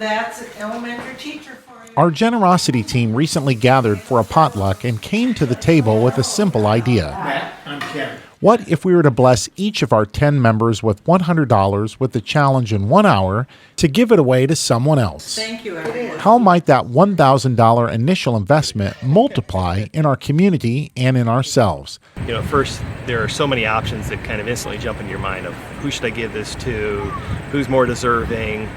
That's an elementary teacher for you. Our generosity team recently gathered for a potluck and came to the table with a simple idea. Matt, I'm Ken. What if we were to bless each of our 10 members with $100 with the challenge in 1 hour to give it away to someone else? Thank you, everyone. How might that $1,000 initial investment multiply in our community and in ourselves? You know, first, there are so many options that kind of instantly jump into your mind of who should I give this to, who's more deserving,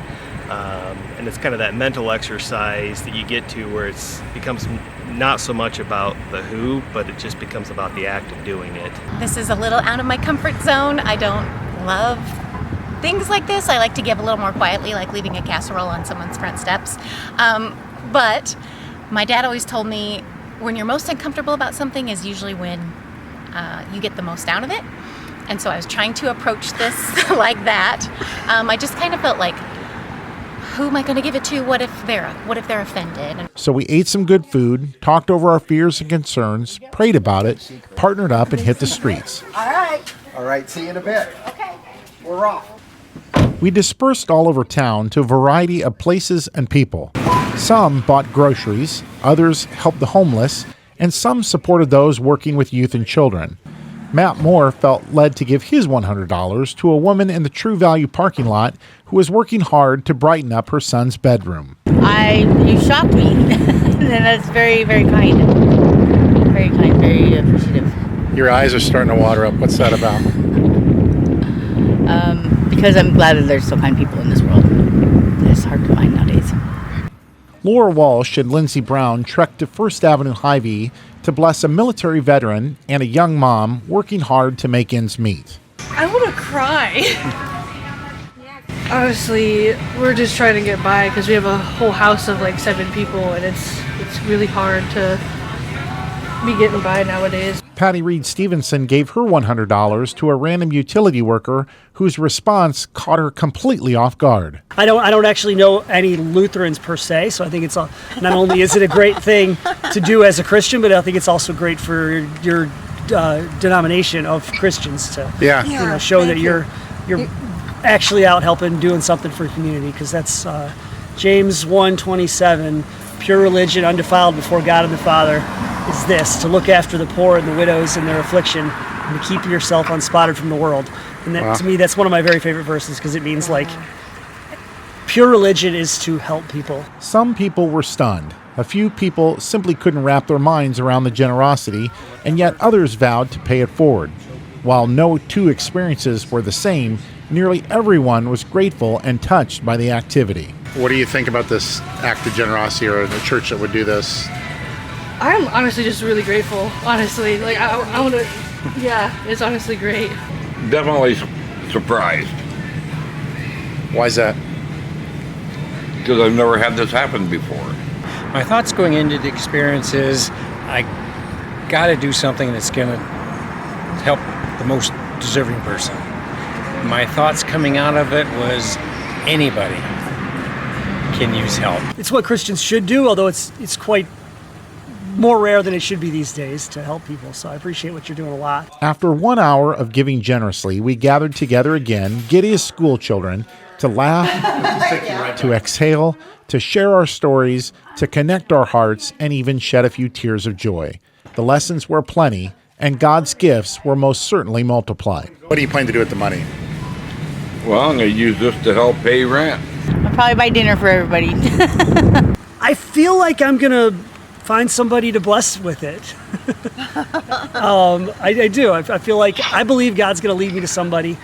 and it's kind of that mental exercise that you get to where it becomes not so much about the who, but it just becomes about the act of doing it. This is a little out of my comfort zone. I don't love things like this. I like to give a little more quietly, like leaving a casserole on someone's front steps. But my dad always told me when you're most uncomfortable about something is usually when you get the most out of it. And so I was trying to approach this like that. I just kind of felt like, who am I going to give it to? What if they're offended? So we ate some good food, talked over our fears and concerns, prayed about it, partnered up, and hit the streets. All right, see you in a bit. Okay. We're off. We dispersed all over town to a variety of places and people. Some bought groceries, others helped the homeless, and some supported those working with youth and children. Matt Moore felt led to give his $100 to a woman in the True Value parking lot who was working hard to brighten up her son's bedroom. You shocked me, and that's very, very kind. Very kind, very appreciative. Your eyes are starting to water up. What's that about? Because I'm glad that there's so kind people in this world. It's hard to find nowadays. Laura Walsh and Lindsey Brown trekked to First Avenue Hy-Vee to bless a military veteran and a young mom working hard to make ends meet. I want to cry. Honestly, we're just trying to get by because we have a whole house of like 7 people, and it's really hard to be getting by nowadays. Patty Reed Stevenson gave her $100 to a random utility worker whose response caught her completely off guard. I don't actually know any Lutherans per se, so I think it's not only is it a great thing to do as a Christian, but I think it's also great for your denomination of Christians to show that you're actually out helping, doing something for the community, because that's James 1:27. Pure religion, undefiled before God and the Father, is this: to look after the poor and the widows in their affliction, and to keep yourself unspotted from the world. And that, to me, that's one of my very favorite verses, because it means like pure religion is to help people. Some people were stunned. A few people simply couldn't wrap their minds around the generosity, and yet others vowed to pay it forward. While no two experiences were the same, nearly everyone was grateful and touched by the activity. What do you think about this act of generosity, or the church that would do this? I'm honestly just really grateful. Honestly, like I want to. Yeah, it's honestly great. Definitely surprised. Why is that? Because I've never had this happen before. My thoughts going into the experience is I got to do something that's going to help the most deserving person. My thoughts coming out of it was anybody can use help. It's what Christians should do, although it's quite more rare than it should be these days to help people. So I appreciate what you're doing a lot. After 1 hour of giving generously, we gathered together again, giddy as school children, to laugh, to exhale, to share our stories, to connect our hearts, and even shed a few tears of joy. The lessons were plenty, and God's gifts were most certainly multiplied. What do you plan to do with the money? Well, I'm going to use this to help pay rent. I'll probably buy dinner for everybody. I feel like I'm going to find somebody to bless with it. I do. I feel like I believe God's going to lead me to somebody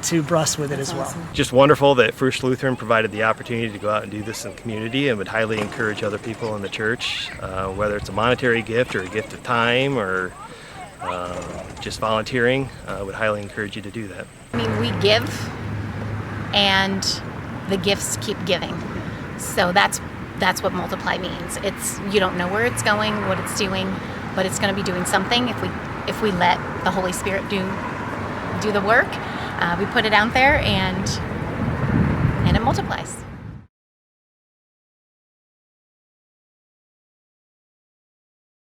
to bless with it as well. Awesome. Just wonderful that First Lutheran provided the opportunity to go out and do this in the community, and would highly encourage other people in the church, whether it's a monetary gift or a gift of time or just volunteering, would highly encourage you to do that. I mean, we give, and the gifts keep giving. So that's what multiply means. It's, you don't know where it's going, what it's doing, but it's going to be doing something if we let the Holy Spirit do the work. We put it out there, and it multiplies.